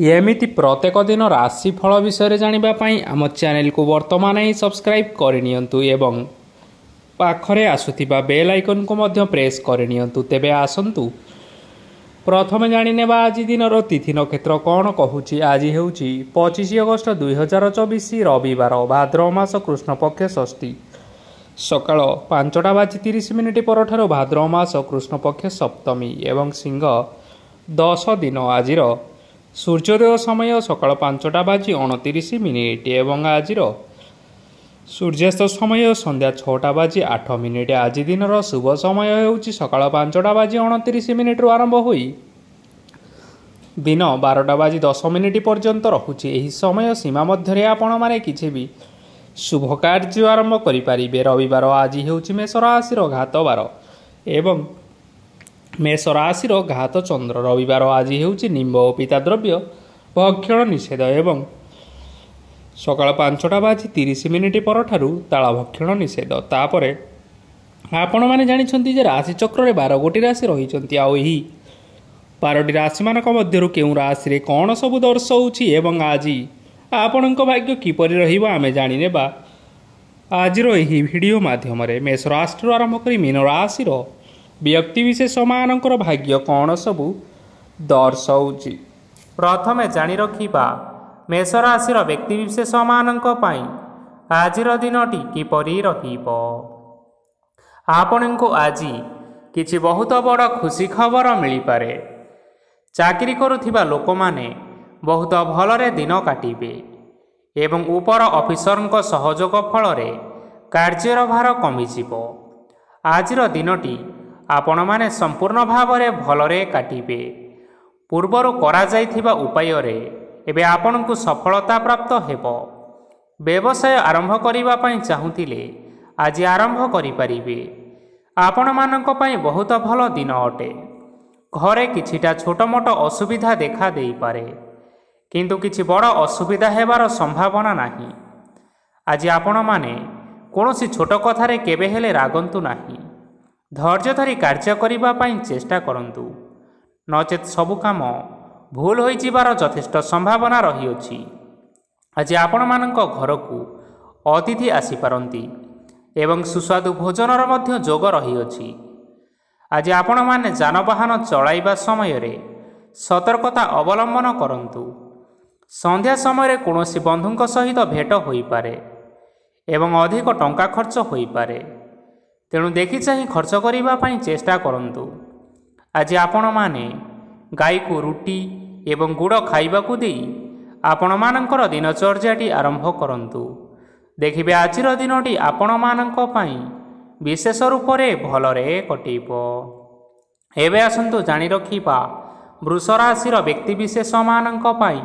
एमिति प्रत्येक दिन राशिफल विषय जानापी आम चैनल को वर्तमान ही सब्सक्राइब करनियंतु एवं पाखरे आसुथिबा बेल आइकन को मध्य प्रेस करनियंतु। तेबे आसंतु प्रथमे जानिनेबा आज दिनर तिथि नक्षत्र कौन कहूची। आज हेउची 25 अगस्त 2024 रविवार, भाद्रव मास कृष्ण पक्ष षष्ठी, सकाळ 5:30 परठार भाद्रव मास कृष्ण पक्ष सप्तमी एवं सिंह 10 दिन। आज सूर्योदय समय सकाळ 5:29 एवं आज सूर्यास्त समय संध्या 6:08। आज दिनर शुभ समय होउची सकाळ 5:29 आरंभ होई दिन 12:10 पर्यंत रहुची। एही समय सीमा मध्य आपण माने किछि भी शुभ कार्य आरंभ करि परिबे। रविवार आज हेउची मेष राशिर घात बार एवं मेष राशिर घात चंद्र। रविवार आज हेउची निम्ब और पिता द्रव्य भक्षण निषेध एवं सकाळ 5:30 परठारु ताला भक्षण निषेध। तापरे आपण माने जानिछंती जे राशि चक्र रे 12 गोटी राशि रहिछंती। आ एही 12टी राशि मानक मध्यरु केउ राशि रे कोन सब दर्शाउछि एवं आज आपणक भाग्य किपरि रहिबो आमे जानि नेबा आजिर एही वीडियो माध्यम रे। मेष राशि आरंभ करी मीन राशि रो व्यक्ति विशेष मानकर भाग्य कौन सबू दर्शाउछि। प्रथमे जानि रखिबा मेष राशि व्यक्ति विशेष मानक पई आजिर दिनटी किपरि रहिबो। आपनको आज किछि बहुत बड़ खुशी खबर मिली पारे। चाकरी करुथिबा लोक माने बहुत भलरे दिन काटिबे एवं ऊपर ऑफिसरଙ୍କ सहयोग फल कार्यर भार कमिजिबो। आजिर दिनटी आपण माने संपूर्ण भावरे भलरे काटिबे। पूर्वरु करा जाइथिबा उपाय रे एबे आपनकु सफलता प्राप्त हेबो। व्यवसाय आरंभ करिबा पई चाहुतिले आज आरंभ करि परिबे। आपण मानक पई बहुत भल दिन अटे। घरे किछिटा छोट मोट असुविधा देखा देई पारे, किंतु किछि बड़ असुविधा हेबार संभावना नाही। आज आपण माने कोनोसी छोट कथारे केबे हेले रागंतु नाही। धैर्य धरी कार्य करिबा पई चेष्टा करंतु, नचेत सबु काम भूल होई जिबार यथेष्ट संभावना रहियोछि। आज आपण मानक घरकू अतिथि आसी पारंती एवं सुस्वादु भोजनर मध्य जोग रहियोछि। आज आपण माने जानवाहन चलाइबा समय रे सतर्कता अवलंबन करंतु। संध्या समय कोनोसी बंधुଙ୍କ सहित भेट होई पारे एवं अधिक टंका खर्च होई पारे, तेणु देखि चाहि खर्च करिबा पई चेष्टा करंतु। आज आपण माने गाई को रुटी एवं गुड़ खाइबाकू देई आपण मानकर दिनचर्याटी आरंभ करंतु। देखिबे आजिर दिनटी आपण मानक पई विशेष रूपरे भलरे कटिबो। एबे आसंतु जानि रखिबा वृष राशिर व्यक्ति विशेष मानक पई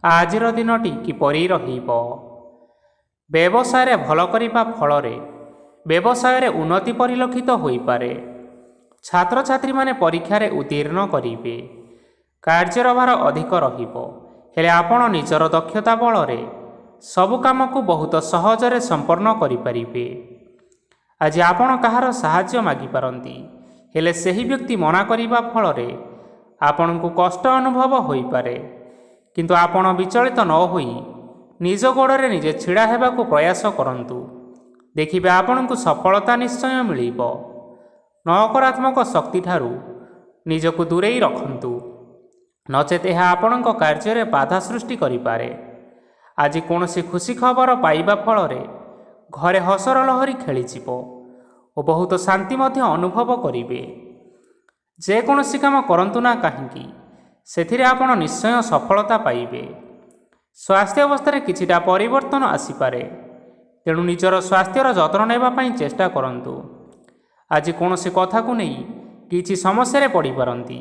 आजिर दिनटी किपरि रहिबो। व्यवसाय रे भल करिबा फलरे व्यवसाय रे उन्नति परिलक्षित होई पारे। छात्र छात्री माने परीक्षा रे उत्तीर्ण करिवे। कार्यर भार अधिक रहिबो, हेले आपण निजर दक्षता बल रे सबु काम को बहुत सहजरे संपन्न करि परिबे। आज आपण कहार सहाय्य मागी पारंती, हेले सही व्यक्ति मना करिबा फल रे आपण को कष्ट अनुभव होई पारे, किंतु आपण विचलित न होई निज गोड़े निजे छिड़ा हेबाकू प्रयास करंतु। देखिबे आपण को सफलता निश्चय मिलिबो। नकारात्मक शक्ति ठारू निजको दूरेई रखंतु, नचेत यह आपणक कार्य रे बाधा सृष्टि करि पारे। आज कोनोसी खुशी खबर पाइबा फल रे घरे हसर लहरी खेलिजिबो और बहुत शांति मध्य अनुभव करिवे। जे कोनोसी काम करंतु ना काहेकि सेथिरे आपण निश्चय सफलता पाइबे। स्वास्थ्य अवस्था रे किछिटा परिवर्तन आसी पारे, तेणु निजर स्वास्थ्यर जत्न नेबा पई चेष्टा करंतु। आज कोनोसी कथा को नहीं किछि समस्या रे पड़ी पारंती,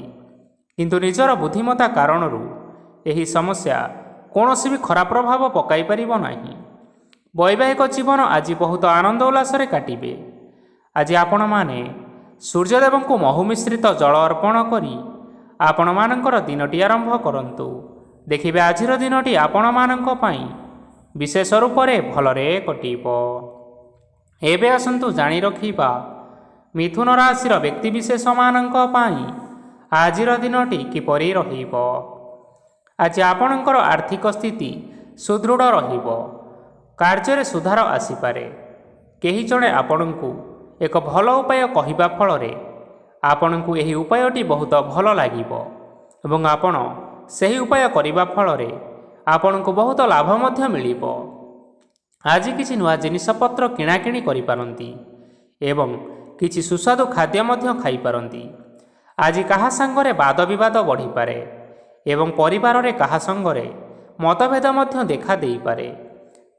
किंतु निजर बुद्धिमता कारणरू एही समस्या कोनोसी भी खराब प्रभाव पकाई परिबो नाही। वैवाहिक जीवन आज बहुत आनंद उल्लास रे काटिबे। आज आपण माने सूर्यदेव को महु मिश्रित जल अर्पण करी आपण मानकर दिनटी आरंभ करंतु। देखिबे आजिर दिनटी आपण मानक पई विशेष रूपरे भलरे कटिबो। एबे आसंतु जानि रखिबा मिथुन राशिर व्यक्ति विशेष मानक पई आजिर दिनटी किपरि रहिबो। ଆଜି ଆପଣଙ୍କର ଆର୍ଥିକ ସ୍ଥିତି ସୁଦୃଢ଼ ରହିବ। କାର୍ଯ୍ୟରେ ସୁଧାର ଆସିପାରେ। କେହି ଜଣେ ଆପଣଙ୍କୁ ଏକ ଭଲ ଉପାୟ କହିବା ଫଳରେ ଆପଣଙ୍କୁ ଏହି ଉପାୟଟି ବହୁତ ଭଲ ଲାଗିବ ଏବଂ ଆପଣ ସେହି ଉପାୟ କରିବା ଫଳରେ ଆପଣଙ୍କୁ ବହୁତ ଲାଭ ମଧ୍ୟ ମିଳିବ। ଆଜି କିଛି ନୂଆ ଜିନିଷପତ୍ର କିଣାକିଣି କରିପାରନ୍ତି ଏବଂ କିଛି ସୁସ୍ୱାଦୁ ଖାଦ୍ୟ ମଧ୍ୟ ଖାଇପାରନ୍ତି। ଆଜି କାହା ସାଙ୍ଗରେ ବାଦ ବିବାଦ ବଢ଼ିପାରେ ଏବଂ ପରିବାରରେ କାହା ସାଙ୍ଗରେ ମତଭେଦ ମଧ୍ୟ ଦେଖା ଦେଇପାରେ।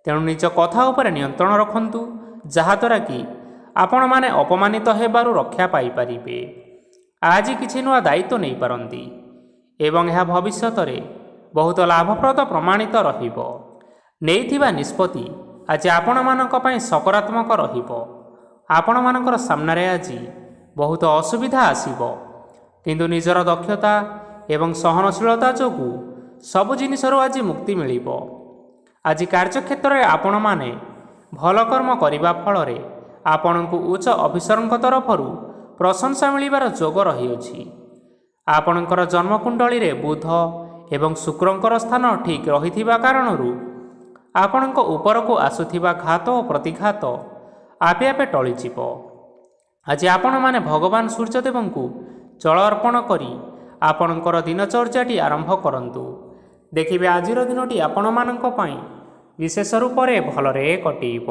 ତେଣୁ ନିଜ କଥା ଉପରେ ନିୟନ୍ତ୍ରଣ ରଖନ୍ତୁ, ଯାହାଦ୍ୱାରା କି ଆପଣମାନେ ଅପମାନିତ ହେବାରୁ ରକ୍ଷା ପାଇପାରିବେ। ଆଜି କିଛି ନୂଆ ଦାୟିତ୍ୱ ନେଇପାରନ୍ତି ଏବଂ ଏହା ଭବିଷ୍ୟତରେ ବହୁତ ଲାଭପ୍ରଦ ପ୍ରମାଣିତ ରହିବ। ନେଇଥିବା ନିଷ୍ପତ୍ତି ଆଜି ଆପଣମାନଙ୍କ ପାଇଁ ସକାରାତ୍ମକ ରହିବ। ଆପଣମାନଙ୍କର ସାମ୍ନାରେ ଆଜି ବହୁତ ଅସୁବିଧା ଆସିବ, କିନ୍ତୁ ନିଜର ଦକ୍ଷତା ଏବଂ ସହନଶୀଳତା ଯୋଗୁଁ ସବୁ ଜିନିଷରୁ ଆଜି ମୁକ୍ତି ମିଳିବ। ଆଜି କାର୍ଯ୍ୟକ୍ଷେତ୍ରରେ ଆପଣମାନେ ଭଲ କର୍ମ କରିବା ଫଳରେ ଆପଣଙ୍କୁ ଉଚ୍ଚ ଅଫିସରଙ୍କ ତରଫରୁ ପ୍ରଶଂସା ମିଳିବାର ଯୋଗ ରହିଅଛି। ଆପଣଙ୍କର ଜନ୍ମକୁଣ୍ଡଳୀରେ ବୁଧ ଏବଂ ଶୁକ୍ରଙ୍କର ସ୍ଥାନ ଠିକ୍ ରହିଥିବା କାରଣରୁ ଆପଣଙ୍କ ଉପରକୁ ଆସୁଥିବା ଘାତ ଓ ପ୍ରତିଘାତ ଆପେ ଆପେ ଟଳିଯିବ। ଆଜି ଆପଣମାନେ ଭଗବାନ ସୂର୍ଯ୍ୟଦେବଙ୍କୁ ଜଳ ଅର୍ପଣ କରି ଆପଣଙ୍କର ଦିନଚର୍ଯ୍ୟାଟି ଆରମ୍ଭ କରନ୍ତୁ। ଦେଖିବେ ଆଜିର ଦିନଟି ଆପଣମାନଙ୍କ ପାଇଁ ବିଶେଷ ରୂପରେ ଭଲରେ କଟିବ।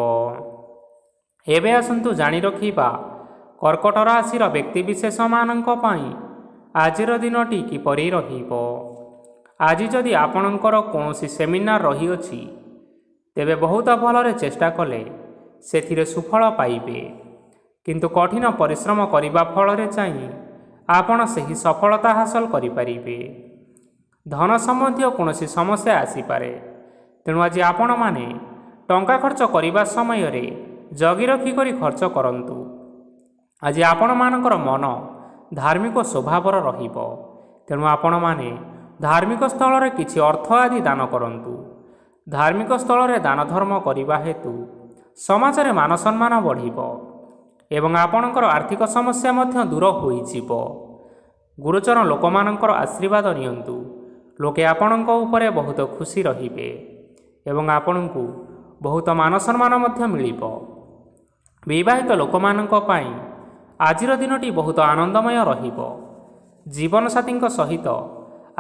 ଏବେ ଆସନ୍ତୁ ଜାଣି ରଖିବା କର୍କଟ ରାଶିର ବ୍ୟକ୍ତିବିଶେଷମାନଙ୍କ ପାଇଁ ଆଜିର ଦିନଟି କିପରି ରହିବ। ଆଜି ଯଦି ଆପଣଙ୍କର କୌଣସି ସେମିନାର ରହିଅଛି, ତେବେ ବହୁତ ଭଲରେ ଚେଷ୍ଟା କଲେ ସେଥିରେ ସୁଫଳ ପାଇବେ, କିନ୍ତୁ କଠିନ ପରିଶ୍ରମ କରିବା ଫଳରେ ଚାହିଁ ଆପଣ ସେହି ସଫଳତା ହାସଲ କରିପାରିବେ। ଧନ ସମ୍ବନ୍ଧୀୟ କୌଣସି ସମସ୍ୟା ଆସିପାରେ, ତେଣୁ ଆଜି ଆପଣମାନେ ଟଙ୍କା ଖର୍ଚ୍ଚ କରିବା ସମୟରେ ଜଗି ରଖି କରି ଖର୍ଚ୍ଚ କରନ୍ତୁ। ଆଜି ଆପଣମାନଙ୍କର ମନ ଧାର୍ମିକ ସ୍ୱଭାବର ରହିବ, ତେଣୁ ଆପଣମାନେ ଧାର୍ମିକ ସ୍ଥଳରେ କିଛି ଅର୍ଥ ଆଦି ଦାନ କରନ୍ତୁ। ଧାର୍ମିକ ସ୍ଥଳରେ ଦାନ ଧର୍ମ କରିବା ହେତୁ ସମାଜରେ ମାନ ସମ୍ମାନ ବଢ଼ିବ ଏବଂ ଆପଣଙ୍କର ଆର୍ଥିକ ସମସ୍ୟା ମଧ୍ୟ ଦୂର ହୋଇଯିବ। ଗୁରୁଜନ ଲୋକମାନଙ୍କର ଆଶୀର୍ବାଦ ନିଅନ୍ତୁ। ଲୋକେ ଆପଣଙ୍କ ଉପରେ ବହୁତ ଖୁସି ରହିବେ ଏବଂ ଆପଣଙ୍କୁ ବହୁତ ମାନ ସମ୍ମାନ ମଧ୍ୟ ମିଳିବ। ବିବାହିତ ଲୋକମାନଙ୍କ ପାଇଁ ଆଜିର ଦିନଟି ବହୁତ ଆନନ୍ଦମୟ ରହିବ। ଜୀବନସାଥୀଙ୍କ ସହିତ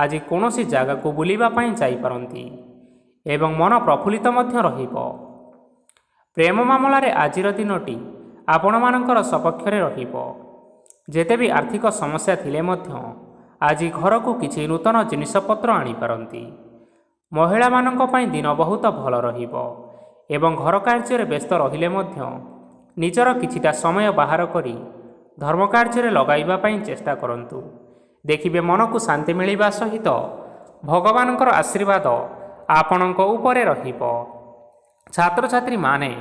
ଆଜି କୌଣସି ଜାଗାକୁ ବୁଲିବା ପାଇଁ ଯାଇପାରନ୍ତି ଏବଂ ମନ ପ୍ରଫୁଲ୍ଲିତ ମଧ୍ୟ ରହିବ। ପ୍ରେମ ମାମଲାରେ ଆଜିର ଦିନଟି ଆପଣମାନଙ୍କର ସପକ୍ଷରେ ରହିବ। ଯେତେ ବି ଆର୍ଥିକ ସମସ୍ୟା ଥିଲେ ମଧ୍ୟ ଆଜି ଘରକୁ କିଛି ନୂତନ ଜିନିଷପତ୍ର ଆଣିପାରନ୍ତି। ମହିଳାମାନଙ୍କ ପାଇଁ ଦିନ ବହୁତ ଭଲ ରହିବ ଏବଂ ଘର କାର୍ଯ୍ୟରେ ବ୍ୟସ୍ତ ରହିଲେ ମଧ୍ୟ ନିଜର କିଛିଟା ସମୟ ବାହାର କରି ଧର୍ମ କାର୍ଯ୍ୟରେ ଲଗାଇବା ପାଇଁ ଚେଷ୍ଟା କରନ୍ତୁ। ଦେଖିବେ ମନକୁ ଶାନ୍ତି ମିଳିବା ସହିତ ଭଗବାନଙ୍କର ଆଶୀର୍ବାଦ ଆପଣଙ୍କ ଉପରେ ରହିବ। ଛାତ୍ରଛାତ୍ରୀମାନେ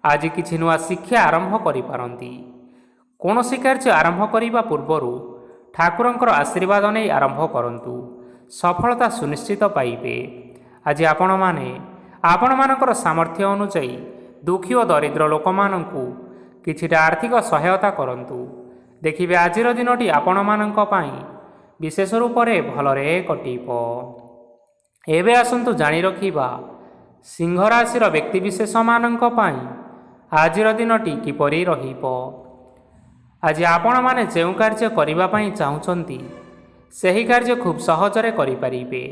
ଆଜି କିଛି ନୂଆ ଶିକ୍ଷା ଆରମ୍ଭ କରିପାରନ୍ତି। କୌଣସି କାର୍ଯ୍ୟ ଆରମ୍ଭ କରିବା ପୂର୍ବରୁ ଠାକୁରଙ୍କର ଆଶୀର୍ବାଦ ନେଇ ଆରମ୍ଭ କରନ୍ତୁ, ସଫଳତା ସୁନିଶ୍ଚିତ ପାଇବେ। ଆଜି ଆପଣମାନେ ଆପଣମାନଙ୍କର ସାମର୍ଥ୍ୟ ଅନୁଯାୟୀ ଦୁଃଖୀ ଓ ଦରିଦ୍ର ଲୋକମାନଙ୍କୁ କିଛିଟା ଆର୍ଥିକ ସହାୟତା କରନ୍ତୁ। ଦେଖିବେ ଆଜିର ଦିନଟି ଆପଣମାନଙ୍କ ପାଇଁ ବିଶେଷ ରୂପରେ ଭଲରେ କଟିବ। ଏବେ ଆସନ୍ତୁ ଜାଣି ରଖିବା ସିଂହ ରାଶିର ବ୍ୟକ୍ତିବିଶେଷମାନଙ୍କ ପାଇଁ ଆଜିର ଦିନଟି କିପରି ରହିବ। ଆଜି ଆପଣମାନେ ଯେଉଁ କାର୍ଯ୍ୟ କରିବା ପାଇଁ ଚାହୁଁଛନ୍ତି, ସେହି କାର୍ଯ୍ୟ ଖୁବ୍ ସହଜରେ କରିପାରିବେ।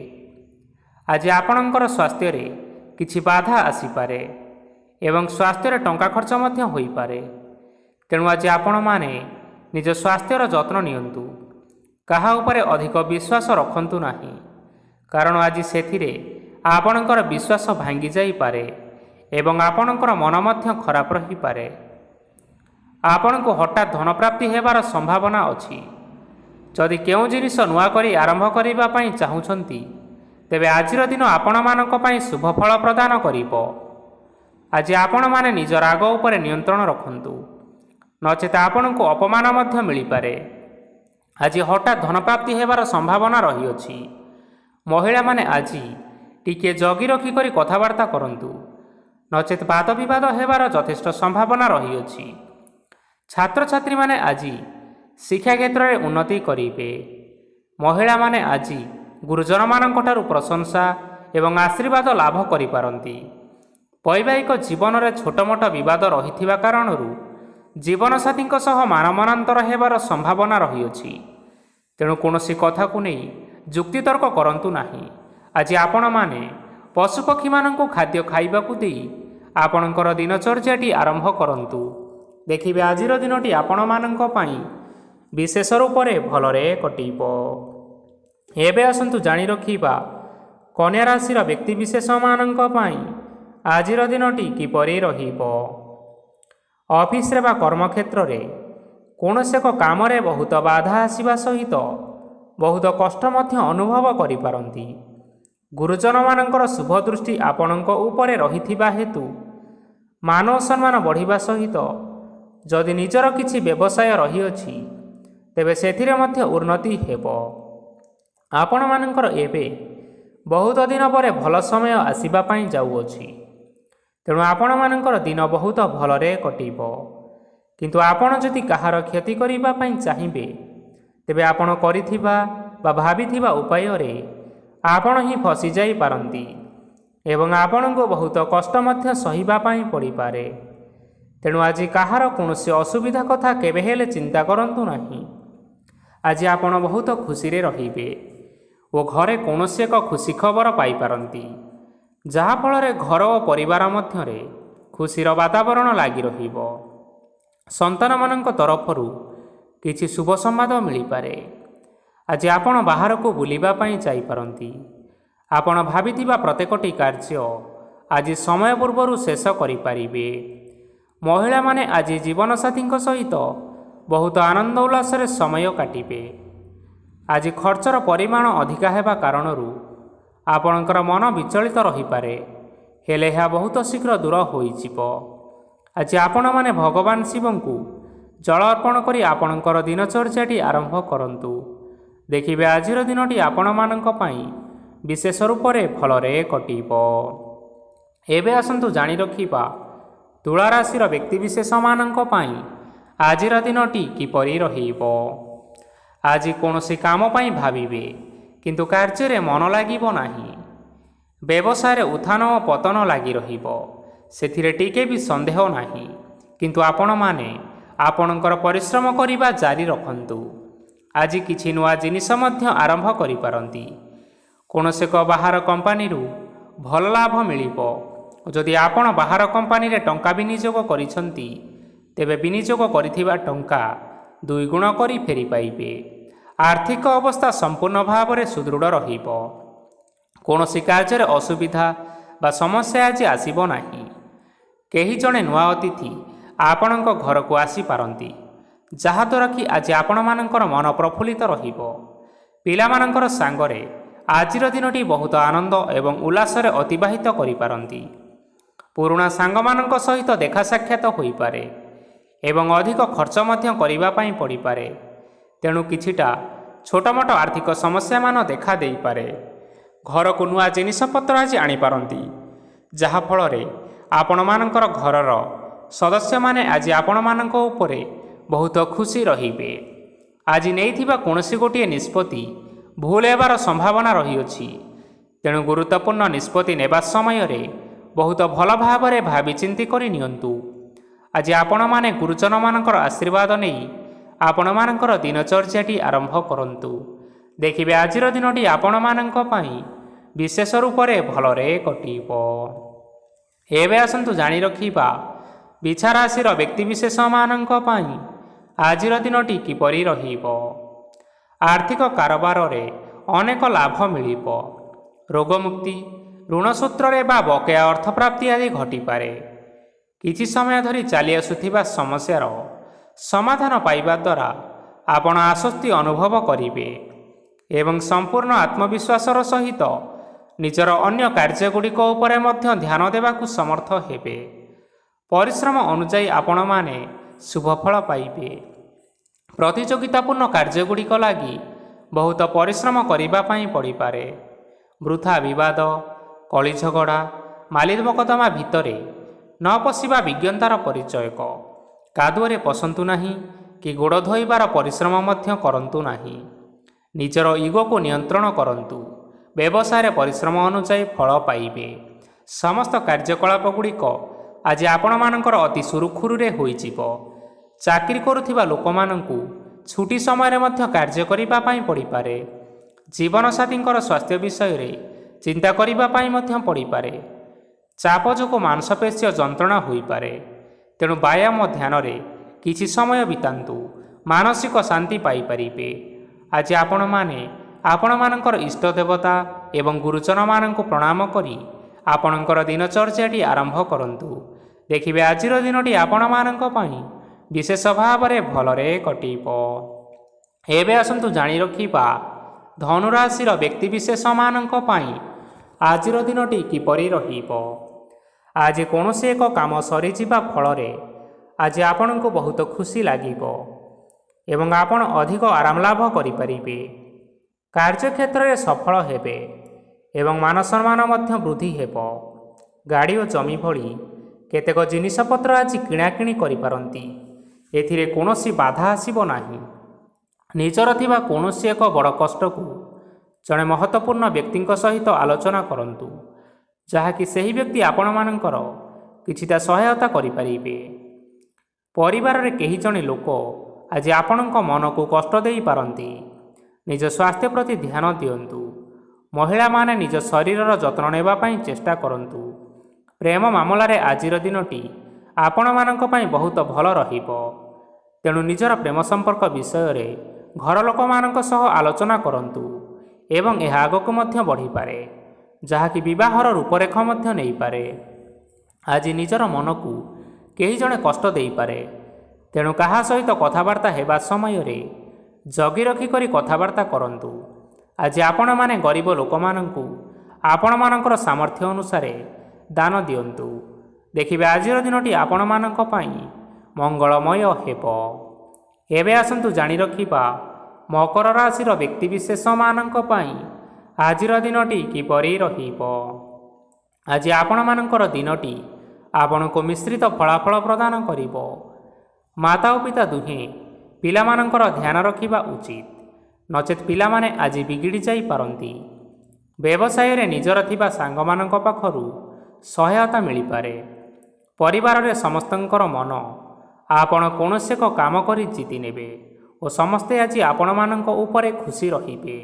ଆଜି ଆପଣଙ୍କର ସ୍ୱାସ୍ଥ୍ୟରେ କିଛି ବାଧା ଆସିପାରେ ଏବଂ ସ୍ୱାସ୍ଥ୍ୟରେ ଟଙ୍କା ଖର୍ଚ୍ଚ ମଧ୍ୟ ହୋଇପାରେ। ତେଣୁ ଆଜି ଆପଣମାନେ ନିଜ ସ୍ୱାସ୍ଥ୍ୟର ଯତ୍ନ ନିଅନ୍ତୁ। କାହା ଉପରେ ଅଧିକ ବିଶ୍ୱାସ ରଖନ୍ତୁ ନାହିଁ, କାରଣ ଆଜି ସେଥିରେ ଆପଣଙ୍କର ବିଶ୍ୱାସ ଭାଙ୍ଗି ଯାଇପାରେ ଏବଂ ଆପଣଙ୍କର ମନ ମଧ୍ୟ ଖରାପ ରହିପାରେ। ଆପଣଙ୍କୁ ହଠାତ୍ ଧନପ୍ରାପ୍ତି ହେବାର ସମ୍ଭାବନା ଅଛି। ଯଦି କେଉଁ ଜିନିଷ ନୂଆ କରି ଆରମ୍ଭ କରିବା ପାଇଁ ଚାହୁଁଛନ୍ତି, ତେବେ ଆଜିର ଦିନ ଆପଣମାନଙ୍କ ପାଇଁ ଶୁଭ ଫଳ ପ୍ରଦାନ କରିବ। ଆଜି ଆପଣମାନେ ନିଜ ରାଗ ଉପରେ ନିୟନ୍ତ୍ରଣ ରଖନ୍ତୁ, ନଚେତ ଆପଣଙ୍କୁ ଅପମାନ ମଧ୍ୟ ମିଳିପାରେ। ଆଜି ହଠାତ୍ ଧନପ୍ରାପ୍ତି ହେବାର ସମ୍ଭାବନା ରହିଅଛି। ମହିଳାମାନେ ଆଜି ଟିକିଏ ଜଗି ରଖି କରି କଥାବାର୍ତ୍ତା କରନ୍ତୁ, ନଚେତ ବାଦ ବିବାଦ ହେବାର ଯଥେଷ୍ଟ ସମ୍ଭାବନା ରହିଅଛି। ଛାତ୍ରଛାତ୍ରୀମାନେ ଆଜି ଶିକ୍ଷା କ୍ଷେତ୍ରରେ ଉନ୍ନତି କରିବେ। ମହିଳାମାନେ ଆଜି ଗୁରୁଜନମାନଙ୍କଠାରୁ ପ୍ରଶଂସା ଏବଂ ଆଶୀର୍ବାଦ ଲାଭ କରିପାରନ୍ତି। ବୈବାହିକ ଜୀବନରେ ଛୋଟମୋଟ ବିବାଦ ରହିଥିବା କାରଣରୁ ଜୀବନସାଥୀଙ୍କ ସହ ମାନମନାନ୍ତର ହେବାର ସମ୍ଭାବନା ରହିଅଛି। ତେଣୁ କୌଣସି କଥାକୁ ନେଇ ଯୁକ୍ତିତର୍କ କରନ୍ତୁ ନାହିଁ। ଆଜି ଆପଣମାନେ ପଶୁପକ୍ଷୀମାନଙ୍କୁ ଖାଦ୍ୟ ଖାଇବାକୁ ଦେଇ ଆପଣଙ୍କର ଦିନଚର୍ଯ୍ୟାଟି ଆରମ୍ଭ କରନ୍ତୁ। ଦେଖିବେ ଆଜିର ଦିନଟି ଆପଣମାନଙ୍କ ପାଇଁ ବିଶେଷ ରୂପରେ ଭଲରେ କଟିବ। ଏବେ ଆସନ୍ତୁ ଜାଣି ରଖିବା କନ୍ୟା ରାଶିର ବ୍ୟକ୍ତିବିଶେଷମାନଙ୍କ ପାଇଁ ଆଜିର ଦିନଟି କିପରି ରହିବ। ଅଫିସରେ ବା କର୍ମକ୍ଷେତ୍ରରେ କୌଣସି ଏକ କାମରେ ବହୁତ ବାଧା ଆସିବା ସହିତ ବହୁତ କଷ୍ଟ ମଧ୍ୟ ଅନୁଭବ କରିପାରନ୍ତି। ଗୁରୁଜନମାନଙ୍କର ଶୁଭ ଦୃଷ୍ଟି ଆପଣଙ୍କ ଉପରେ ରହିଥିବା ହେତୁ ମାନ ଓ ସମ୍ମାନ ବଢ଼ିବା ସହିତ ଯଦି ନିଜର କିଛି ବ୍ୟବସାୟ ରହିଅଛି ତେବେ ସେଥିରେ ମଧ୍ୟ ଉନ୍ନତି ହେବ। ଆପଣମାନଙ୍କର ଏବେ ବହୁତ ଦିନ ପରେ ଭଲ ସମୟ ଆସିବା ପାଇଁ ଯାଉଅଛି। ତେଣୁ ଆପଣମାନଙ୍କର ଦିନ ବହୁତ ଭଲରେ କଟିବ। କିନ୍ତୁ ଆପଣ ଯଦି କାହାର କ୍ଷତି କରିବା ପାଇଁ ଚାହିଁବେ ତେବେ ଆପଣ କରିଥିବା ବା ଭାବିଥିବା ଉପାୟରେ ଆପଣ ହିଁ ଫସିଯାଇପାରନ୍ତି ଏବଂ ଆପଣଙ୍କୁ ବହୁତ କଷ୍ଟ ମଧ୍ୟ ସହିବା ପାଇଁ ପଡ଼ିପାରେ। ତେଣୁ ଆଜି କାହାର କୌଣସି ଅସୁବିଧା କଥା କେବେ ହେଲେ ଚିନ୍ତା କରନ୍ତୁ ନାହିଁ। ଆଜି ଆପଣ ବହୁତ ଖୁସିରେ ରହିବେ ଓ ଘରେ କୌଣସି ଏକ ଖୁସି ଖବର ପାଇପାରନ୍ତି, ଯାହାଫଳରେ ଘର ଓ ପରିବାର ମଧ୍ୟରେ ଖୁସିର ବାତାବରଣ ଲାଗି ରହିବ। ସନ୍ତାନମାନଙ୍କ ତରଫରୁ କିଛି ଶୁଭ ସମ୍ବାଦ ମିଳିପାରେ। ଆଜି ଆପଣ ବାହାରକୁ ବୁଲିବା ପାଇଁ ଯାଇପାରନ୍ତି। ଆପଣ ଭାବିଥିବା ପ୍ରତ୍ୟେକଟି କାର୍ଯ୍ୟ ଆଜି ସମୟ ପୂର୍ବରୁ ଶେଷ କରିପାରିବେ। ମହିଳାମାନେ ଆଜି ଜୀବନସାଥୀଙ୍କ ସହିତ ବହୁତ ଆନନ୍ଦ ଉଲ୍ଲାସରେ ସମୟ କାଟିବେ। ଆଜି ଖର୍ଚ୍ଚର ପରିମାଣ ଅଧିକା ହେବା କାରଣରୁ ଆପଣଙ୍କର ମନ ବିଚଳିତ ରହିପାରେ, ହେଲେ ଏହା ବହୁତ ଶୀଘ୍ର ଦୂର ହୋଇଯିବ। ଆଜି ଆପଣମାନେ ଭଗବାନ ଶିବଙ୍କୁ ଜଳ ଅର୍ପଣ କରି ଆପଣଙ୍କର ଦିନଚର୍ଯ୍ୟାଟି ଆରମ୍ଭ କରନ୍ତୁ। ଦେଖିବେ ଆଜିର ଦିନଟି ଆପଣମାନଙ୍କ ପାଇଁ ବିଶେଷ ରୂପରେ ଭଲରେ କଟିବ। ଏବେ ଆସନ୍ତୁ ଜାଣି ରଖିବା ତୁଳା ରାଶିର ବ୍ୟକ୍ତିବିଶେଷମାନଙ୍କ ପାଇଁ ଆଜିର ଦିନଟି କିପରି ରହିବ। ଆଜି କୌଣସି କାମ ପାଇଁ ଭାବିବେ, କିନ୍ତୁ କାର୍ଯ୍ୟରେ ମନ ଲାଗିବ ନାହିଁ। ବ୍ୟବସାୟରେ ଉତ୍ଥାନ ଓ ପତନ ଲାଗି ରହିବ, ସେଥିରେ ଟିକେ ବି ସନ୍ଦେହ ନାହିଁ। କିନ୍ତୁ ଆପଣମାନେ ଆପଣଙ୍କର ପରିଶ୍ରମ କରିବା ଜାରି ରଖନ୍ତୁ। ଆଜି କିଛି ନୂଆ ଜିନିଷ ମଧ୍ୟ ଆରମ୍ଭ କରିପାରନ୍ତି। କୌଣସି ଏକ ବାହାର କମ୍ପାନୀରୁ ଭଲ ଲାଭ ମିଳିବ। ଯଦି ଆପଣ ବାହାର କମ୍ପାନୀରେ ଟଙ୍କା ବିନିଯୋଗ କରିଛନ୍ତି ତେବେ ବିନିଯୋଗ କରିଥିବା ଟଙ୍କା ଦୁଇଗୁଣ କରି ଫେରି ପାଇବେ। ଆର୍ଥିକ ଅବସ୍ଥା ସମ୍ପୂର୍ଣ୍ଣ ଭାବରେ ସୁଦୃଢ଼ ରହିବ। କୌଣସି କାର୍ଯ୍ୟରେ ଅସୁବିଧା ବା ସମସ୍ୟା ଆଜି ଆସିବ ନାହିଁ। କେହି ଜଣେ ନୂଆ ଅତିଥି ଆପଣଙ୍କ ଘରକୁ ଆସିପାରନ୍ତି, ଯାହାଦ୍ୱାରା କି ଆଜି ଆପଣମାନଙ୍କର ମନ ପ୍ରଫୁଲ୍ଲିତ ରହିବ। ପିଲାମାନଙ୍କର ସାଙ୍ଗରେ ଆଜିର ଦିନଟି ବହୁତ ଆନନ୍ଦ ଏବଂ ଉଲ୍ଲାସରେ ଅତିବାହିତ କରିପାରନ୍ତି। ପୁରୁଣା ସାଙ୍ଗମାନଙ୍କ ସହିତ ଦେଖା ସାକ୍ଷାତ ହୋଇପାରେ ଏବଂ ଅଧିକ ଖର୍ଚ୍ଚ ମଧ୍ୟ କରିବା ପାଇଁ ପଡ଼ିପାରେ। ତେଣୁ କିଛିଟା ଛୋଟମୋଟ ଆର୍ଥିକ ସମସ୍ୟାମାନ ଦେଖା ଦେଇପାରେ। ଘରକୁ ନୂଆ ଜିନିଷପତ୍ର ଆଜି ଆଣିପାରନ୍ତି, ଯାହାଫଳରେ ଆପଣମାନଙ୍କର ଘରର ସଦସ୍ୟମାନେ ଆଜି ଆପଣମାନଙ୍କ ଉପରେ ବହୁତ ଖୁସି ରହିବେ। ଆଜି ନେଇଥିବା କୌଣସି ଗୋଟିଏ ନିଷ୍ପତ୍ତି ଭୁଲ ହେବାର ସମ୍ଭାବନା ରହିଅଛି। ତେଣୁ ଗୁରୁତ୍ୱପୂର୍ଣ୍ଣ ନିଷ୍ପତ୍ତି ନେବା ସମୟରେ ବହୁତ ଭଲ ଭାବରେ ଭାବିଚିନ୍ତି କରି ନିଅନ୍ତୁ। ଆଜି ଆପଣମାନେ ଗୁରୁଜନମାନଙ୍କର ଆଶୀର୍ବାଦ ନେଇ ଆପଣମାନଙ୍କର ଦିନଚର୍ଯ୍ୟାଟି ଆରମ୍ଭ କରନ୍ତୁ। ଦେଖିବେ ଆଜିର ଦିନଟି ଆପଣମାନଙ୍କ ପାଇଁ ବିଶେଷ ରୂପରେ ଭଲରେ କଟିବ। ଏବେ ଆସନ୍ତୁ ଜାଣି ରଖିବା ବିଛା ରାଶିର ବ୍ୟକ୍ତିବିଶେଷମାନଙ୍କ ପାଇଁ ଆଜିର ଦିନଟି କିପରି ରହିବ। ଆର୍ଥିକ କାରବାରରେ ଅନେକ ଲାଭ ମିଳିବ। ରୋଗମୁକ୍ତି, ଋଣ ସୂତ୍ରରେ ବା ବକେୟା ଅର୍ଥପ୍ରାପ୍ତି ଆଦି ଘଟିପାରେ। କିଛି ସମୟ ଧରି ଚାଲି ଆସୁଥିବା ସମସ୍ୟାର ସମାଧାନ ପାଇବା ଦ୍ୱାରା ଆପଣ ଆଶ୍ୱସ୍ତି ଅନୁଭବ କରିବେ ଏବଂ ସମ୍ପୂର୍ଣ୍ଣ ଆତ୍ମବିଶ୍ୱାସର ସହିତ ନିଜର ଅନ୍ୟ କାର୍ଯ୍ୟଗୁଡ଼ିକ ଉପରେ ମଧ୍ୟ ଧ୍ୟାନ ଦେବାକୁ ସମର୍ଥ ହେବେ। ପରିଶ୍ରମ ଅନୁଯାୟୀ ଆପଣମାନେ ଶୁଭଫଳ ପାଇବେ। ପ୍ରତିଯୋଗିତାପୂର୍ଣ୍ଣ କାର୍ଯ୍ୟଗୁଡ଼ିକ ଲାଗି ବହୁତ ପରିଶ୍ରମ କରିବା ପାଇଁ ପଡ଼ିପାରେ। ବୃଥା ବିବାଦ, କଳି ଝଗଡ଼ା, ମାଲି ମକଦ୍ଦମା ଭିତରେ ନ ପଶିବା ବିଜ୍ଞତାର ପରିଚୟକ। କାଦୁଅରେ ପଶନ୍ତୁ ନାହିଁ କି ଗୋଡ଼ ଧୋଇବାର ପରିଶ୍ରମ ମଧ୍ୟ କରନ୍ତୁ ନାହିଁ। ନିଜର ଇଗୋକୁ ନିୟନ୍ତ୍ରଣ କରନ୍ତୁ। ବ୍ୟବସାୟରେ ପରିଶ୍ରମ ଅନୁଯାୟୀ ଫଳ ପାଇବେ। ସମସ୍ତ କାର୍ଯ୍ୟକଳାପଗୁଡ଼ିକ ଆଜି ଆପଣମାନଙ୍କର ଅତି ସୁରୁଖୁରୁରେ ହୋଇଯିବ। ଚାକିରି କରୁଥିବା ଲୋକମାନଙ୍କୁ ଛୁଟି ସମୟରେ ମଧ୍ୟ କାର୍ଯ୍ୟ କରିବା ପାଇଁ ପଡ଼ିପାରେ। ଜୀବନସାଥୀଙ୍କର ସ୍ୱାସ୍ଥ୍ୟ ବିଷୟରେ ଚିନ୍ତା କରିବା ପାଇଁ ମଧ୍ୟ ପଡ଼ିପାରେ। ଚାପ ଯୋଗୁଁ ମାଂସପେଶୀୟ ଯନ୍ତ୍ରଣା ହୋଇପାରେ। ତେଣୁ ବ୍ୟାୟାମ ଧ୍ୟାନରେ କିଛି ସମୟ ବିତାନ୍ତୁ। ମାନସିକ ଶାନ୍ତି ପାଇପାରିବେ। ଆଜି ଆପଣମାନେ ଆପଣମାନଙ୍କର ଇଷ୍ଟ ଦେବତା ଏବଂ ଗୁରୁଜନମାନଙ୍କୁ ପ୍ରଣାମ କରି ଆପଣଙ୍କର ଦିନଚର୍ଯ୍ୟାଟି ଆରମ୍ଭ କରନ୍ତୁ। ଦେଖିବେ ଆଜିର ଦିନଟି ଆପଣମାନଙ୍କ ପାଇଁ ବିଶେଷ ଭାବରେ ଭଲରେ କଟିବ। ଏବେ ଆସନ୍ତୁ ଜାଣି ରଖିବା ଧନୁରାଶିର ବ୍ୟକ୍ତିବିଶେଷମାନଙ୍କ ପାଇଁ ଆଜିର ଦିନଟି କିପରି ରହିବ। ଆଜି କୌଣସି ଏକ କାମ ସରିଯିବା ଫଳରେ ଆଜି ଆପଣଙ୍କୁ ବହୁତ ଖୁସି ଲାଗିବ ଏବଂ ଆପଣ ଅଧିକ ଆରାମ ଲାଭ କରିପାରିବେ। କାର୍ଯ୍ୟକ୍ଷେତ୍ରରେ ସଫଳ ହେବେ ଏବଂ ମାନସମ୍ମାନ ମଧ୍ୟ ବୃଦ୍ଧି ହେବ। ଗାଡ଼ି ଓ ଜମି ଭଳି କେତେକ ଜିନିଷପତ୍ର ଆଜି କିଣାକିଣି କରିପାରନ୍ତି। ଏଥିରେ କୌଣସି ବାଧା ଆସିବ ନାହିଁ। ନିଜର ଥିବା କୌଣସି ଏକ ବଡ଼ କଷ୍ଟକୁ ଜଣେ ମହତ୍ତ୍ୱପୂର୍ଣ୍ଣ ବ୍ୟକ୍ତିଙ୍କ ସହିତ ଆଲୋଚନା କରନ୍ତୁ, ଯାହାକି ସେହି ବ୍ୟକ୍ତି ଆପଣମାନଙ୍କର କିଛିଟା ସହାୟତା କରିପାରିବେ। ପରିବାରରେ କେହି ଜଣେ ଲୋକ ଆଜି ଆପଣଙ୍କ ମନକୁ କଷ୍ଟ ଦେଇପାରନ୍ତି। ନିଜ ସ୍ୱାସ୍ଥ୍ୟ ପ୍ରତି ଧ୍ୟାନ ଦିଅନ୍ତୁ। ମହିଳାମାନେ ନିଜ ଶରୀରର ଯତ୍ନ ନେବା ପାଇଁ ଚେଷ୍ଟା କରନ୍ତୁ। ପ୍ରେମ ମାମଲାରେ ଆଜିର ଦିନଟି ଆପଣମାନଙ୍କ ପାଇଁ ବହୁତ ଭଲ ରହିବ। ତେଣୁ ନିଜର ପ୍ରେମ ସମ୍ପର୍କ ବିଷୟରେ ଘର ଲୋକମାନଙ୍କ ସହ ଆଲୋଚନା କରନ୍ତୁ ଏବଂ ଏହା ଆଗକୁ ମଧ୍ୟ ବଢ଼ିପାରେ, ଯାହାକି ବିବାହର ରୂପରେଖ ମଧ୍ୟ ନେଇପାରେ। ଆଜି ନିଜର ମନକୁ କେହି ଜଣେ କଷ୍ଟ ଦେଇପାରେ। ତେଣୁ କାହା ସହିତ କଥାବାର୍ତ୍ତା ହେବା ସମୟରେ ଜଗି ରଖି କରି କଥାବାର୍ତ୍ତା କରନ୍ତୁ। ଆଜି ଆପଣମାନେ ଗରିବ ଲୋକମାନଙ୍କୁ ଆପଣମାନଙ୍କର ସାମର୍ଥ୍ୟ ଅନୁସାରେ ଦାନ ଦିଅନ୍ତୁ। ଦେଖିବେ ଆଜିର ଦିନଟି ଆପଣମାନଙ୍କ ପାଇଁ ମଙ୍ଗଳମୟ ହେବ। ଏବେ ଆସନ୍ତୁ ଜାଣି ରଖିବା ମକର ରାଶିର ବ୍ୟକ୍ତିବିଶେଷମାନଙ୍କ ପାଇଁ ଆଜିର ଦିନଟି କିପରି ରହିବ। ଆଜି ଆପଣମାନଙ୍କର ଦିନଟି ଆପଣଙ୍କୁ ମିଶ୍ରିତ ଫଳାଫଳ ପ୍ରଦାନ କରିବ। ମାତା ଓ ପିତା ଦୁହେଁ ପିଲାମାନଙ୍କର ଧ୍ୟାନ ରଖିବା ଉଚିତ, ନଚେତ୍ ପିଲାମାନେ ଆଜି ବିଗିଡ଼ି ଯାଇପାରନ୍ତି। ବ୍ୟବସାୟରେ ନିଜର ଥିବା ସାଙ୍ଗମାନଙ୍କ ପାଖରୁ ସହାୟତା ମିଳିପାରେ। ପରିବାରରେ ସମସ୍ତଙ୍କର ମନ ଆପଣ କୌଣସି ଏକ କାମ କରି ଜିତି ନେବେ ଓ ସମସ୍ତେ ଆଜି ଆପଣମାନଙ୍କ ଉପରେ ଖୁସି ରହିବେ।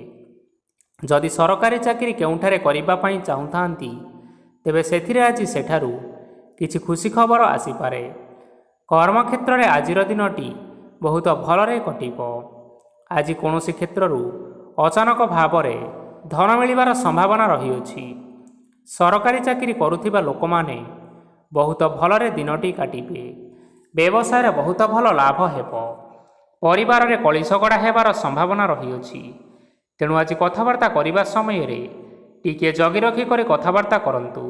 ଯଦି ସରକାରୀ ଚାକିରି କେଉଁଠାରେ କରିବା ପାଇଁ ଚାହୁଁଥାନ୍ତି, ତେବେ ସେଥିରେ ଆଜି ସେଠାରୁ କିଛି ଖୁସି ଖବର ଆସିପାରେ। କର୍ମକ୍ଷେତ୍ରରେ ଆଜିର ଦିନଟି ବହୁତ ଭଲରେ କଟିବ। ଆଜି କୌଣସି କ୍ଷେତ୍ରରୁ ଅଚାନକ ଭାବରେ ଧନ ମିଳିବାର ସମ୍ଭାବନା ରହିଅଛି। ସରକାରୀ ଚାକିରି କରୁଥିବା ଲୋକମାନେ ବହୁତ ଭଲରେ ଦିନଟି କାଟିବେ। ବ୍ୟବସାୟରେ ବହୁତ ଭଲ ଲାଭ ହେବ। ପରିବାରରେ କଳିଝଗଡ଼ା ହେବାର ସମ୍ଭାବନା ରହିଅଛି। ତେଣୁ ଆଜି କଥାବାର୍ତ୍ତା କରିବା ସମୟରେ ଟିକିଏ ଜଗି ରଖି କରି କଥାବାର୍ତ୍ତା କରନ୍ତୁ।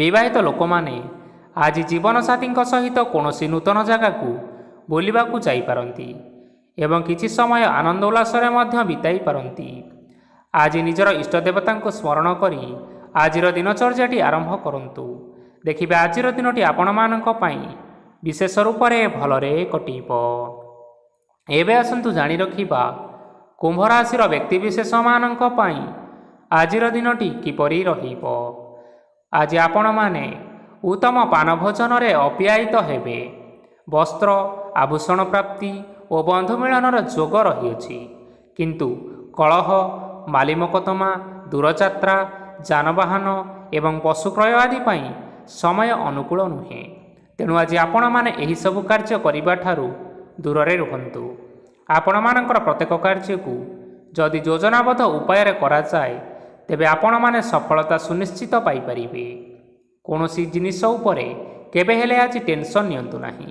ବିବାହିତ ଲୋକମାନେ ଆଜି ଜୀବନସାଥୀଙ୍କ ସହିତ କୌଣସି ନୂତନ ଜାଗାକୁ ବୁଲିବାକୁ ଯାଇପାରନ୍ତି ଏବଂ କିଛି ସମୟ ଆନନ୍ଦ ଉଲ୍ଲାସରେ ମଧ୍ୟ ବିତାଇ ପାରନ୍ତି। ଆଜି ନିଜର ଇଷ୍ଟ ଦେବତାଙ୍କୁ ସ୍ମରଣ କରି ଆଜିର ଦିନଚର୍ଯ୍ୟାଟି ଆରମ୍ଭ କରନ୍ତୁ। ଦେଖିବେ ଆଜିର ଦିନଟି ଆପଣମାନଙ୍କ ପାଇଁ ବିଶେଷ ରୂପରେ ଭଲରେ କଟିବ। ଏବେ ଆସନ୍ତୁ ଜାଣି ରଖିବା କୁମ୍ଭ ରାଶିର ବ୍ୟକ୍ତିବିଶେଷମାନଙ୍କ ପାଇଁ ଆଜିର ଦିନଟି କିପରି ରହିବ। ଆଜି ଆପଣମାନେ ଉତ୍ତମ ପାନଭୋଜନରେ ଅପ୍ୟାୟିତ ହେବେ। ବସ୍ତ୍ର ଆଭୂଷଣ ପ୍ରାପ୍ତି ଓ ବନ୍ଧୁ ମିଳନର ଯୋଗ ରହିଅଛି। କିନ୍ତୁ କଳହ, ମାଲିମକଦ୍ଦମା, ଦୂରଯାତ୍ରା, ଯାନବାହନ ଏବଂ ପଶୁ କ୍ରୟ ଆଦି ପାଇଁ ସମୟ ଅନୁକୂଳ ନୁହେଁ। ତେଣୁ ଆଜି ଆପଣମାନେ ଏହିସବୁ କାର୍ଯ୍ୟ କରିବାଠାରୁ ଦୂରରେ ରୁହନ୍ତୁ। ଆପଣମାନଙ୍କର ପ୍ରତ୍ୟେକ କାର୍ଯ୍ୟକୁ ଯଦି ଯୋଜନାବଦ୍ଧ ଉପାୟରେ କରାଯାଏ, ତେବେ ଆପଣମାନେ ସଫଳତା ସୁନିଶ୍ଚିତ ପାଇପାରିବେ। କୌଣସି ଜିନିଷ ଉପରେ କେବେ ହେଲେ ଆଜି ଟେନସନ୍ ନିଅନ୍ତୁ ନାହିଁ।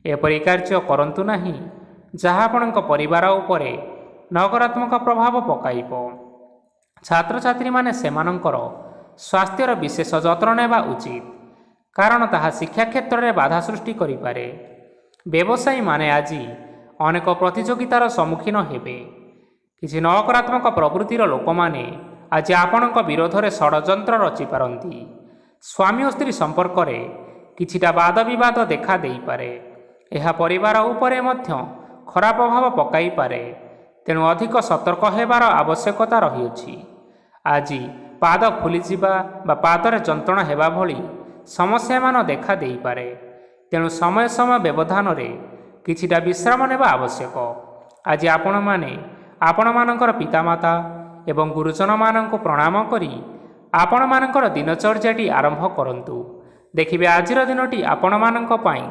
ଏପରି କାର୍ଯ୍ୟ କରନ୍ତୁ ନାହିଁ ଯାହା ଆପଣଙ୍କ ପରିବାର ଉପରେ ନକାରାତ୍ମକ ପ୍ରଭାବ ପକାଇବ। ଛାତ୍ରଛାତ୍ରୀମାନେ ସେମାନଙ୍କର ସ୍ୱାସ୍ଥ୍ୟର ବିଶେଷ ଯତ୍ନ ନେବା ଉଚିତ, କାରଣ ତାହା ଶିକ୍ଷା କ୍ଷେତ୍ରରେ ବାଧା ସୃଷ୍ଟି କରିପାରେ। ବ୍ୟବସାୟୀମାନେ ଆଜି ଅନେକ ପ୍ରତିଯୋଗିତାର ସମ୍ମୁଖୀନ ହେବେ। କିଛି ନକାରାତ୍ମକ ପ୍ରବୃତ୍ତିର ଲୋକମାନେ ଆଜି ଆପଣଙ୍କ ବିରୋଧରେ ଷଡ଼ଯନ୍ତ୍ର ରଚିପାରନ୍ତି। ସ୍ୱାମୀ ଓ ସ୍ତ୍ରୀ ସମ୍ପର୍କରେ କିଛିଟା ବାଦ ବିବାଦ ଦେଖା ଦେଇପାରେ। ଏହା ପରିବାର ଉପରେ ମଧ୍ୟ ଖରାପ ପ୍ରଭାବ ପକାଇପାରେ। ତେଣୁ ଅଧିକ ସତର୍କ ହେବାର ଆବଶ୍ୟକତା ରହିଅଛି। ଆଜି ପାଦ ଫୁଲିଯିବା ବା ପାଦରେ ଯନ୍ତ୍ରଣା ହେବା ଭଳି ସମସ୍ୟାମାନ ଦେଖା ଦେଇପାରେ। ତେଣୁ ସମୟ ସମୟ ବ୍ୟବଧାନରେ କିଛିଟା ବିଶ୍ରାମ ନେବା ଆବଶ୍ୟକ। ଆଜି ଆପଣମାନେ ଆପଣମାନଙ୍କର ପିତାମାତା ଏବଂ ଗୁରୁଜନମାନଙ୍କୁ ପ୍ରଣାମ କରି ଆପଣମାନଙ୍କର ଦିନଚର୍ଯ୍ୟାଟି ଆରମ୍ଭ କରନ୍ତୁ। ଦେଖିବେ ଆଜିର ଦିନଟି ଆପଣମାନଙ୍କ ପାଇଁ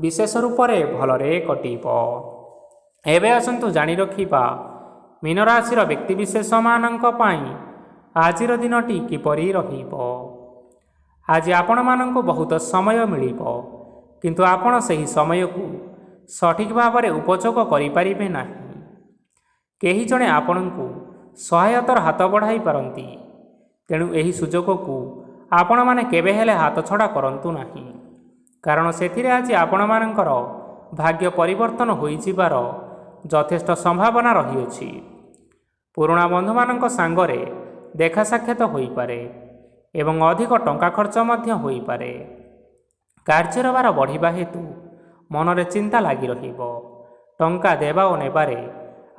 ବିଶେଷ ରୂପରେ ଭଲରେ କଟିବ। ଏବେ ଆସନ୍ତୁ ଜାଣି ରଖିବା ମୀନରାଶିର ବ୍ୟକ୍ତିବିଶେଷମାନଙ୍କ ପାଇଁ ଆଜିର ଦିନଟି କିପରି ରହିବ। ଆଜି ଆପଣମାନଙ୍କୁ ବହୁତ ସମୟ ମିଳିବ, କିନ୍ତୁ ଆପଣ ସେହି ସମୟକୁ ସଠିକ୍ ଭାବରେ ଉପଯୋଗ କରିପାରିବେ ନାହିଁ। କେହି ଜଣେ ଆପଣଙ୍କୁ ସହାୟତାର ହାତ ବଢ଼ାଇ ପାରନ୍ତି। ତେଣୁ ଏହି ସୁଯୋଗକୁ ଆପଣମାନେ କେବେ ହେଲେ ହାତଛଡ଼ା କରନ୍ତୁ ନାହିଁ, କାରଣ ସେଥିରେ ଆଜି ଆପଣମାନଙ୍କର ଭାଗ୍ୟ ପରିବର୍ତ୍ତନ ହୋଇଯିବାର ଯଥେଷ୍ଟ ସମ୍ଭାବନା ରହିଅଛି। ପୁରୁଣା ବନ୍ଧୁମାନଙ୍କ ସାଙ୍ଗରେ ଦେଖା ସାକ୍ଷାତ ହୋଇପାରେ ଏବଂ ଅଧିକ ଟଙ୍କା ଖର୍ଚ୍ଚ ମଧ୍ୟ ହୋଇପାରେ। କାର୍ଯ୍ୟର ଭାର ବଢ଼ିବା ହେତୁ ମନରେ ଚିନ୍ତା ଲାଗି ରହିବ। ଟଙ୍କା ଦେବା ଓ ନେବାରେ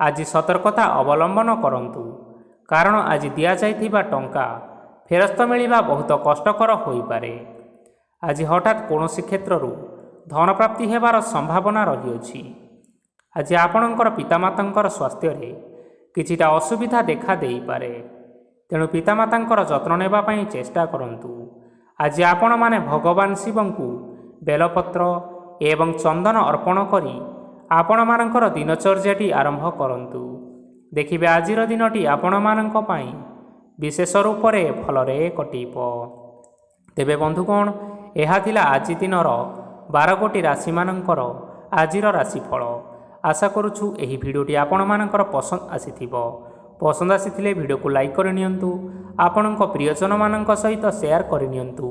ଆଜି ସତର୍କତା ଅବଲମ୍ବନ କରନ୍ତୁ, କାରଣ ଆଜି ଦିଆଯାଇଥିବା ଟଙ୍କା ଫେରସ୍ତ ମିଳିବା ବହୁତ କଷ୍ଟକର ହୋଇପାରେ। ଆଜି ହଠାତ୍ କୌଣସି କ୍ଷେତ୍ରରୁ ଧନପ୍ରାପ୍ତି ହେବାର ସମ୍ଭାବନା ରହିଅଛି। ଆଜି ଆପଣଙ୍କର ପିତାମାତାଙ୍କର ସ୍ୱାସ୍ଥ୍ୟରେ କିଛିଟା ଅସୁବିଧା ଦେଖା ଦେଇପାରେ। ତେଣୁ ପିତାମାତାଙ୍କର ଯତ୍ନ ନେବା ପାଇଁ ଚେଷ୍ଟା କରନ୍ତୁ। ଆଜି ଆପଣମାନେ ଭଗବାନ ଶିବଙ୍କୁ ବେଲପତ୍ର ଏବଂ ଚନ୍ଦନ ଅର୍ପଣ କରି ଆପଣମାନଙ୍କର ଦିନଚର୍ଯ୍ୟାଟି ଆରମ୍ଭ କରନ୍ତୁ। ଦେଖିବେ ଆଜିର ଦିନଟି ଆପଣମାନଙ୍କ ପାଇଁ ବିଶେଷ ରୂପରେ ଭଲରେ କଟିବ। ତେବେ ବନ୍ଧୁଗଣ, ଏହା ଥିଲା ଆଜି ଦିନର 12 ଗୋଟି ରାଶିମାନଙ୍କର ଆଜିର ରାଶିଫଳ। ଆଶା କରୁଛୁ ଏହି ଭିଡ଼ିଓଟି ଆପଣମାନଙ୍କର ପସନ୍ଦ ଆସିଥିବ। ପସନ୍ଦ ଆସିଥିଲେ ଭିଡ଼ିଓକୁ ଲାଇକ୍ କରିନିଅନ୍ତୁ, ଆପଣଙ୍କ ପ୍ରିୟଜନମାନଙ୍କ ସହିତ ସେୟାର କରିନିଅନ୍ତୁ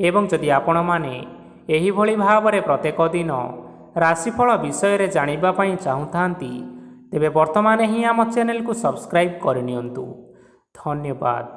ଏବଂ ଯଦି ଆପଣମାନେ ଏହିଭଳି ଭାବରେ ପ୍ରତ୍ୟେକ ଦିନ ରାଶିଫଳ ବିଷୟରେ ଜାଣିବା ପାଇଁ ଚାହୁଁଥାନ୍ତି, ତେବେ ବର୍ତ୍ତମାନ ହିଁ ଆମ ଚ୍ୟାନେଲକୁ ସବସ୍କ୍ରାଇବ୍ କରିନିଅନ୍ତୁ। ଧନ୍ୟବାଦ।